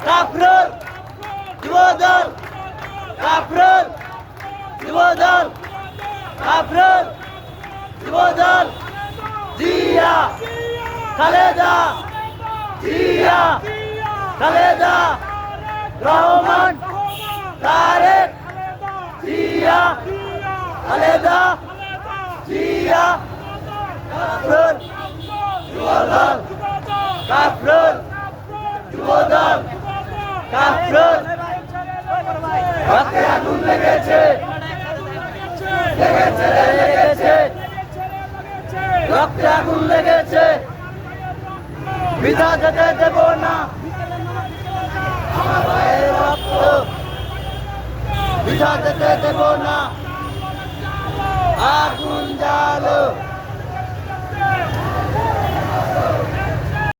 কাফরুল যুবদল, কাফরুল যুবদল, কাফরুল যুবদল, জিয়া খালেদা, জিয়া খালেদা রহমান, তারেক জিয়া খালেদা, জিয়া কাফরুল যুবদল, কাফরুল যুবদল, কাফরুল রক্তে আগুন লেগেছে, লেগেছে লেগেছে, রক্তে আগুন লেগেছে, বৃথা যেতে দেব না আমার ভাইয়ের রক্ত, বৃথা যেতে দেব না।